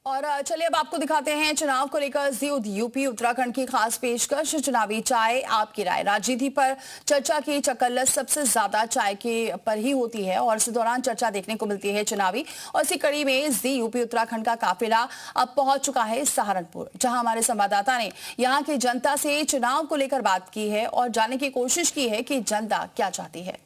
और चलिए अब आपको दिखाते हैं चुनाव को लेकर यूपी उत्तराखंड की खास पेशकश। चुनावी चाय आपकी राय। राजनीति पर चर्चा की चकल्लस सबसे ज्यादा चाय के पर ही होती है और इस दौरान चर्चा देखने को मिलती है चुनावी। और इसी कड़ी में यूपी उत्तराखंड का काफिला अब पहुंच चुका है सहारनपुर, जहां हमारे संवाददाता ने यहां की जनता से चुनाव को लेकर बात की है और जानने की कोशिश की है कि जनता क्या चाहती है।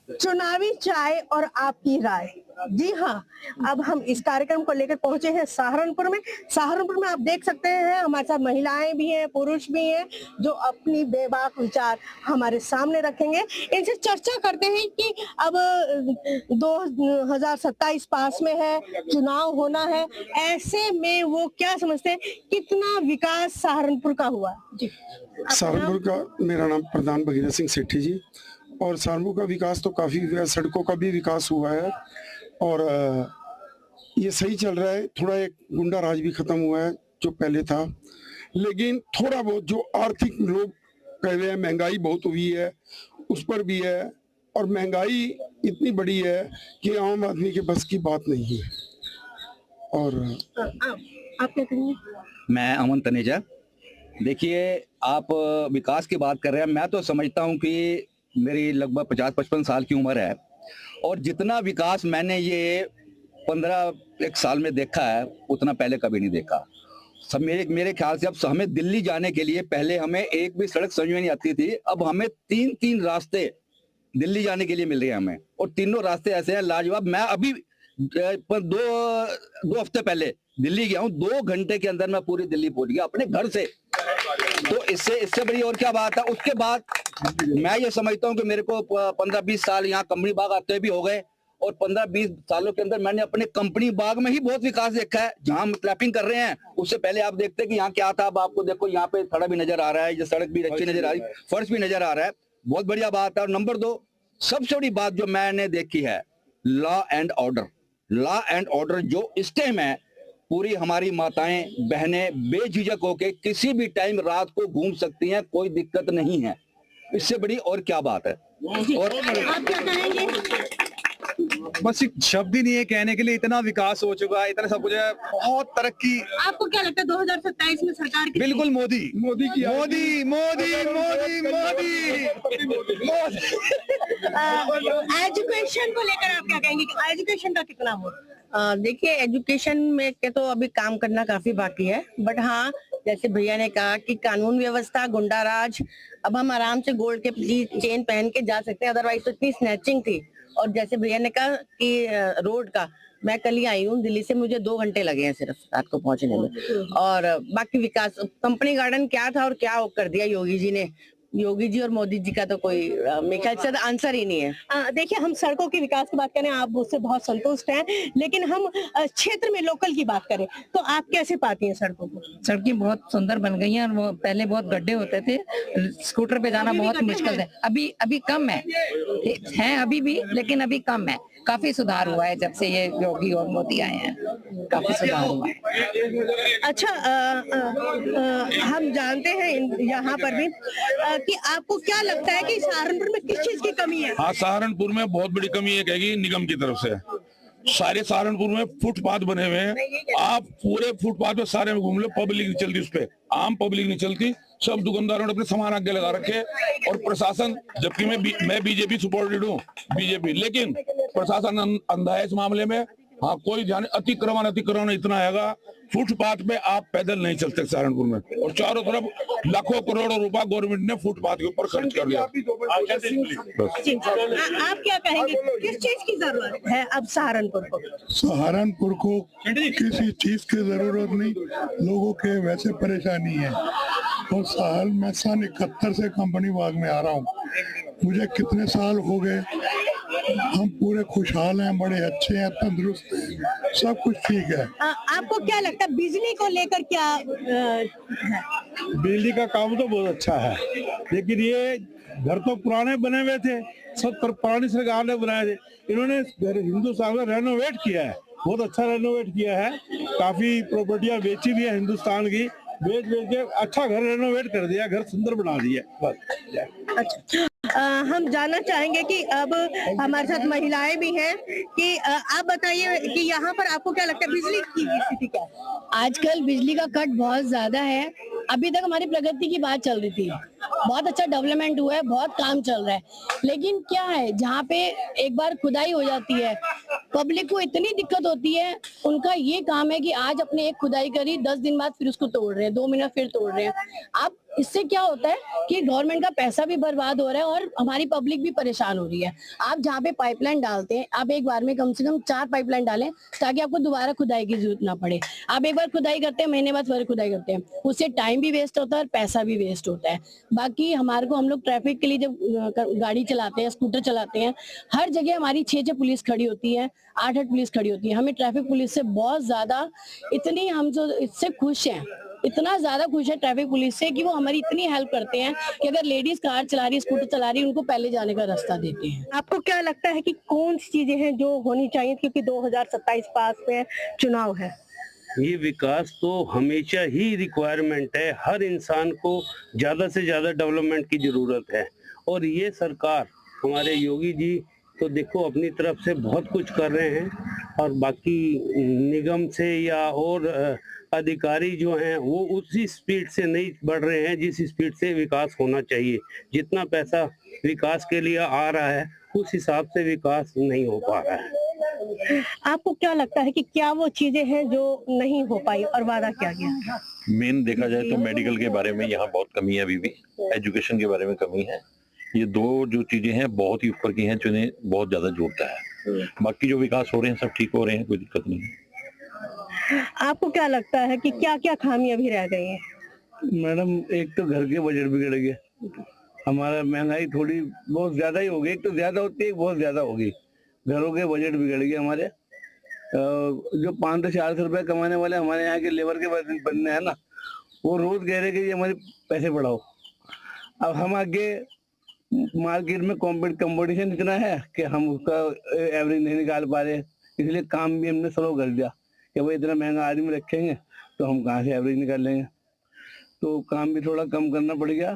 चुनावी चाय और आपकी राय। जी हाँ, अब हम इस कार्यक्रम को लेकर पहुंचे हैं सहारनपुर में। सहारनपुर में आप देख सकते हैं हमारे साथ महिलाएं भी हैं, पुरुष भी हैं, जो अपनी बेबाक विचार हमारे सामने रखेंगे। इनसे चर्चा करते हैं कि अब 2027 पास में है, चुनाव होना है, ऐसे में वो क्या समझते हैं, कितना विकास सहारनपुर का हुआ। जी, सहारनपुर का मेरा नाम प्रधान भगीरथ सिंह सेठी जी। और सहारनपुर का विकास तो काफी हुआ है, सड़कों का भी विकास हुआ है और ये सही चल रहा है। थोड़ा एक गुंडा राज भी खत्म हुआ है जो पहले था, लेकिन थोड़ा बहुत जो आर्थिक लोग कह रहे हैं महंगाई बहुत हुई है उस पर भी है। और महंगाई इतनी बड़ी है कि आम आदमी के बस की बात नहीं है। और आप क्या कहेंगे? मैं अमन तनेजा। देखिए, आप विकास की बात कर रहे हैं, मैं तो समझता हूं कि मेरी लगभग 50-55 साल की उम्र है और जितना विकास मैंने ये 15 साल में देखा है उतना पहले कभी नहीं देखा। सब मेरे ख्याल से अब हमें दिल्ली जाने के लिए पहले हमें एक भी सड़क समझ में नहीं आती थी, अब हमें 3 रास्ते दिल्ली जाने के लिए मिल रहे हैं हमें, और तीनों रास्ते ऐसे हैं लाजवाब। मैं अभी 2 हफ्ते पहले दिल्ली गया हूँ, 2 घंटे के अंदर मैं पूरी दिल्ली पहुंच गया अपने घर से। तो इससे बड़ी और क्या बात है। उसके बाद मैं ये समझता हूँ कि मेरे को 15-20 साल यहाँ कंपनी बाग आते भी हो गए और 15-20 सालों के अंदर मैंने अपने कंपनी बाग में ही बहुत विकास देखा है। जहाँ हम क्लैपिंग कर रहे हैं उससे पहले आप देखते हैं कि यहाँ क्या था। अब आपको देखो यहाँ पे सड़क भी नजर आ रहा है, ये सड़क भी अच्छी नजर आ रही है, फर्श भी नजर आ रहा है, बहुत बढ़िया बात है। और नंबर 2 सबसे बड़ी बात जो मैंने देखी है, लॉ एंड ऑर्डर जो इस टाइम है, पूरी हमारी माताएं बहनें बेझिझक होके किसी भी टाइम रात को घूम सकती हैं, कोई दिक्कत नहीं है। इससे बड़ी और क्या बात है। और आप क्या कहेंगे? बस एक शब्द ही नहीं है कहने के लिए, इतना विकास हो चुका है, इतना सब कुछ है, बहुत तरक्की। आपको क्या लगता है 2027 में सरकार की? बिल्कुल मोदी की मोदी एजुकेशन को लेकर आप क्या कहेंगे कि एजुकेशन का कितना हो? देखिए, एजुकेशन में के तो अभी काम करना काफी बाकी है, बट हाँ, जैसे भैया ने कहा कि कानून व्यवस्था, गुंडा राज, अब हम आराम से गोल्ड के चेन पहन के जा सकते हैं, अदरवाइज तो इतनी स्नैचिंग थी। और जैसे भैया ने कहा कि रोड का, मैं कल ही आई हूँ दिल्ली से, मुझे 2 घंटे लगे हैं सिर्फ रात को पहुंचने में। और बाकी विकास, कंपनी गार्डन क्या था और क्या कर दिया योगी जी ने। योगी जी और मोदी जी का तो कोई मेरे ख्याल से आंसर ही नहीं है। देखिए, हम सड़कों के विकास की बात करें, आप उससे बहुत संतुष्ट हैं, लेकिन हम क्षेत्र में लोकल की बात करें तो आप कैसे पाती हैं सड़कों को? सड़कें बहुत सुंदर बन गई हैं और वो पहले बहुत गड्ढे होते थे, स्कूटर पे जाना बहुत मुश्किल है। अभी कम है अभी भी, लेकिन अभी कम है। काफी सुधार हुआ है जब से ये योगी और मोदी आए हैं, काफी सुधार हुआ है। अच्छा, हम जानते हैं यहाँ पर भी कि आपको क्या लगता है कि सहारनपुर में किस चीज की कमी है? हाँ, सहारनपुर में बहुत बड़ी कमी है कहेगी निगम की तरफ से। सारे सहारनपुर में फुटपाथ बने हुए हैं, आप पूरे फुटपाथ पे सारे में घूम लो, पब्लिक नहीं चलती उस पे, आम पब्लिक नहीं चलती। सब दुकानदारों ने अपने सामान आगे लगा रखे और प्रशासन, जबकि मैं बीजेपी सपोर्टेड हूँ, बीजेपी, लेकिन प्रशासन अंधा है इस मामले में। हाँ, कोई ध्यान, अतिक्रमण इतना आएगा, फुटपाथ पे आप पैदल नहीं चलते सहारनपुर में, और चारों तरफ लाखों करोड़ों रुपया गवर्नमेंट ने फुटपाथ के ऊपर खर्च कर दिया। आप क्या कहेंगे, किस चीज की जरूरत है अब सहारनपुर को? सहारनपुर को किसी चीज की जरूरत नहीं, लोगों के वैसे परेशानी है। और साल मैं सन 71 से कंपनी बाग में आ रहा हूँ, मुझे कितने साल हो गए, हम पूरे खुशहाल हैं, बड़े अच्छे हैं, तंदुरुस्त हैं, सब कुछ ठीक है। आपको क्या लगता है बिजली को लेकर क्या है? बिजली का काम तो बहुत अच्छा है, लेकिन ये घर तो पुराने बने हुए थे, सब पुरानी सरकार ने बनाए थे। इन्होंने हिंदुस्तान में रेनोवेट किया है, बहुत अच्छा रेनोवेट किया है, काफी प्रॉपर्टियां बेची भी है हिंदुस्तान की, बेच के अच्छा घर रेनोवेट कर दिया, घर सुंदर बना दिया। अच्छा, हम जानना चाहेंगे कि अब हमारे साथ महिलाएं भी हैं कि आप बताइए कि यहाँ पर आपको क्या लगता है बिजली की स्थिति क्या है? आजकल बिजली का कट बहुत ज्यादा है। अभी तक हमारी प्रगति की बात चल रही थी, बहुत अच्छा डेवलपमेंट हुआ है, बहुत काम चल रहा है, लेकिन क्या है जहाँ पे एक बार खुदाई हो जाती है पब्लिक को इतनी दिक्कत होती है। उनका ये काम है कि आज अपने एक खुदाई करी, 10 दिन बाद फिर उसको तोड़ रहे हैं, 2 महीना फिर तोड़ रहे हैं। अब इससे क्या होता है कि गवर्नमेंट का पैसा भी बर्बाद हो रहा है और हमारी पब्लिक भी परेशान हो रही है। आप जहाँ पे पाइपलाइन डालते हैं, आप एक बार में कम से कम 4 पाइपलाइन डालें ताकि आपको दोबारा खुदाई की जरूरत ना पड़े। आप एक बार खुदाई करते हैं, महीने बाद फिर खुदाई करते हैं, उससे टाइम भी वेस्ट होता है और पैसा भी वेस्ट होता है। बाकी हमारे को, हम लोग ट्रैफिक के लिए जब गाड़ी चलाते हैं, स्कूटर चलाते हैं, हर जगह हमारी 6 पुलिस खड़ी होती है, 8 पुलिस खड़ी होती है। हमें ट्रैफिक पुलिस से बहुत ज्यादा, इतनी हम जो इससे खुश हैं, इतना ज्यादा खुश है ट्रैफिक पुलिस से कि वो हमारी इतनी हेल्प करते हैं कि अगर लेडीज कार चला रही, स्कूटर चला रही, उनको पहले जाने का रास्ता देते हैं। आपको क्या लगता है कि कौन सी चीजें हैं जो होनी चाहिए, क्योंकि 2027 पास में चुनाव है? ये विकास तो हमेशा ही रिक्वायरमेंट है, हर इंसान को ज्यादा से ज्यादा डेवलपमेंट की जरूरत है। और ये सरकार, हमारे योगी जी तो देखो अपनी तरफ से बहुत कुछ कर रहे हैं, और बाकी निगम से या और अधिकारी जो हैं वो उसी स्पीड से नहीं बढ़ रहे हैं जिस स्पीड से विकास होना चाहिए। जितना पैसा विकास के लिए आ रहा है उस हिसाब से विकास नहीं हो पा रहा है। आपको क्या लगता है कि क्या वो चीजें हैं जो नहीं हो पाई और वादा किया गया? मेन देखा जाए तो मेडिकल के बारे में यहाँ बहुत कमी है, अभी भी एजुकेशन के बारे में कमी है। ये 2 जो चीजें हैं बहुत ही ऊपर की हैं, जिन्हें बहुत ज्यादा जोड़ता है। बाकी जो विकास हो रहे हैं सब ठीक हो रहे हैं, कोई दिक्कत नहीं है। आपको क्या लगता है कि क्या क्या खामियां भी रह गई हैं? मैडम, एक तो घर के बजट बिगड़ गए, हमारा महंगाई थोड़ी बहुत ज्यादा ही हो गई। एक तो ज्यादा होती है, एक बहुत ज्यादा हो गई। घरों के बजट बिगड़ गए हमारे। जो 500 से 400 रुपए कमाने वाले हमारे यहाँ के लेबर के बंदे हैं ना, वो रोज कह रहे कि ये हमारे पैसे बढ़ाओ। अब हम आगे मार्केट में कंपटीशन इतना है कि हम उसका एवरेज नहीं निकाल पा रहे, इसलिए काम भी हमने स्लो कर दिया कि भाई इतना महंगा आदमी रखेंगे तो हम कहाँ से एवरेज निकाल लेंगे। तो काम भी थोड़ा कम करना पड़ गया।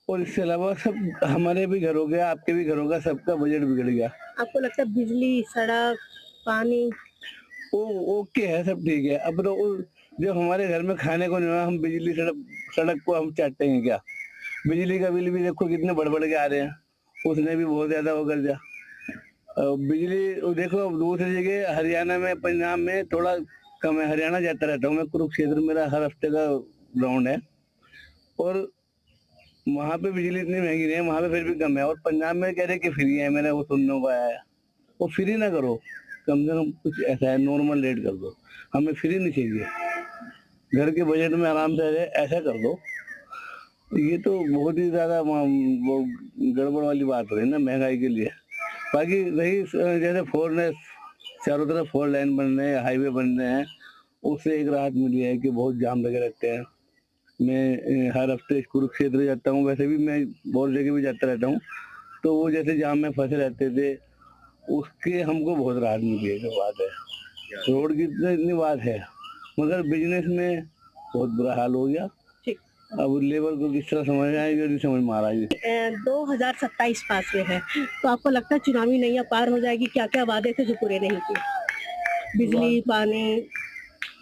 और इसके अलावा सब हमारे भी घरों का, आपके भी घरों का, सबका बजट बिगड़ गया। आपको लगता है बिजली, सड़क, पानी ओके है, सब ठीक है। अब तो जो हमारे घर में खाने को नहीं हो, हम बिजली सड़क को हम चाहते हैं क्या? बिजली का बिल भी देखो कितने बढ़ के आ रहे हैं, उसने भी बहुत ज्यादा वो कर दिया। बिजली देखो दूसरी जगह हरियाणा में, पंजाब में थोड़ा कम है। हरियाणा जाता रहता हूँ मैं, कुरुक्षेत्र मेरा हर हफ्ते का राउंड है, और वहाँ पे बिजली इतनी महंगी नहीं है, वहाँ पे फिर भी कम है। और पंजाब में कह रहे कि फ्री है, मैंने वो सुनने को आया है। वो फ्री ना करो, कम से कम कुछ ऐसा है नॉर्मल रेट कर दो, हमें फ्री नहीं चाहिए। घर के बजट में आराम से ऐसा कर दो। ये तो बहुत ही ज्यादा वो गड़बड़ वाली बात हो रही है ना महंगाई के लिए। बाकी रही जैसे 4 लेन, चारों तरफ 4 लाइन बन रहे हैं, हाईवे बन रहे हैं, उससे एक राहत मिली है कि बहुत जाम लगे रहते हैं। मैं हर हफ्ते कुरुक्षेत्र जाता हूँ, वैसे भी मैं बहुत जगह भी जाता रहता हूँ, तो वो जैसे जाम में फंसे रहते थे उसके हमको बहुत राहत मिली है। जो बात है रोड की इतनी बात है, मगर बिजनेस में बहुत बुरा हाल हो गया। अब लेबर को किस तरह समझ आएगी और समझ में आ रहा है। 2027 पास में है, तो आपको लगता है चुनावी नैया पार हो जाएगी? क्या क्या वादे थे जो पूरे नहीं किए?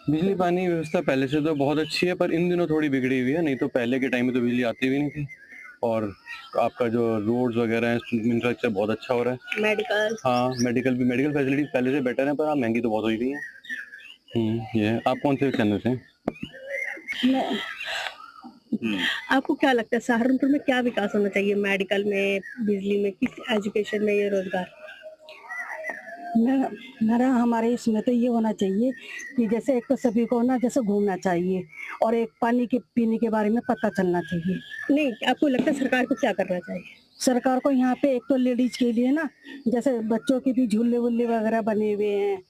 बिजली पानी व्यवस्था पहले से तो बहुत अच्छी है, पर इन दिनों थोड़ी बिगड़ी हुई है। नहीं तो पहले के टाइम में तो बिजली आती भी नहीं थी। और आपका जो रोड्स वगैरह है, इंफ्रास्ट्रक्चर बहुत अच्छा हो रहा है। मेडिकल, हाँ मेडिकल फैसिलिटी पहले से बेटर है, पर हाँ महंगी तो बहुत हो रही है। ये आप कौन से चैनल से? आपको क्या लगता है सहारनपुर में क्या विकास होना चाहिए? मेडिकल में, बिजली में, किस एजुकेशन में, या रोजगार? मेरा हमारे इसमें तो ये होना चाहिए कि जैसे एक तो सभी को ना जैसे घूमना चाहिए, और एक पानी के पीने के बारे में पता चलना चाहिए। नहीं, आपको लगता है सरकार को क्या करना चाहिए? सरकार को यहाँ पे एक तो लेडीज के लिए ना, जैसे बच्चों के भी झूले वूले वगैरह बने हुए हैं,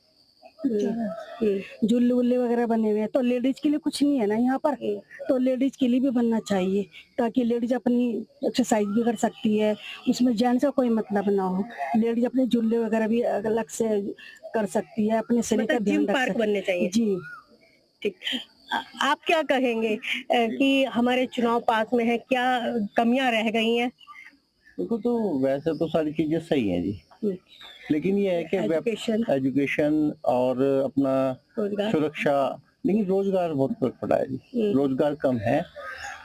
झूले वूले वगैरह बने हुए हैं, तो लेडीज के लिए कुछ नहीं है ना यहाँ पर, तो लेडीज के लिए भी बनना चाहिए ताकि लेडीज अपनी एक्सरसाइज भी कर सकती है। उसमें जेंट्स का कोई मतलब ना हो, लेडीज अपने झूले वगैरह भी अलग से कर सकती है, अपने शरीर का ध्यान रख सकती है। बनने चाहिए जी ठीक। आप क्या कहेंगे कि हमारे चुनाव पास में है, क्या कमियां रह गई हैं? देखो तो वैसे तो सारी चीजें सही हैं जी, लेकिन ये है कि एजुकेशन और अपना रोजगार। सुरक्षा, लेकिन रोजगार बहुत फर्क पड़ा है जी, रोजगार कम है।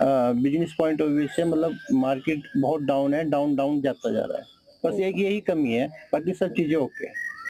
बिजनेस पॉइंट ऑफ व्यू से मतलब मार्केट बहुत डाउन है, डाउन जाता जा रहा है, बस एक यही कमी है, बाकी सब चीजें ओके है।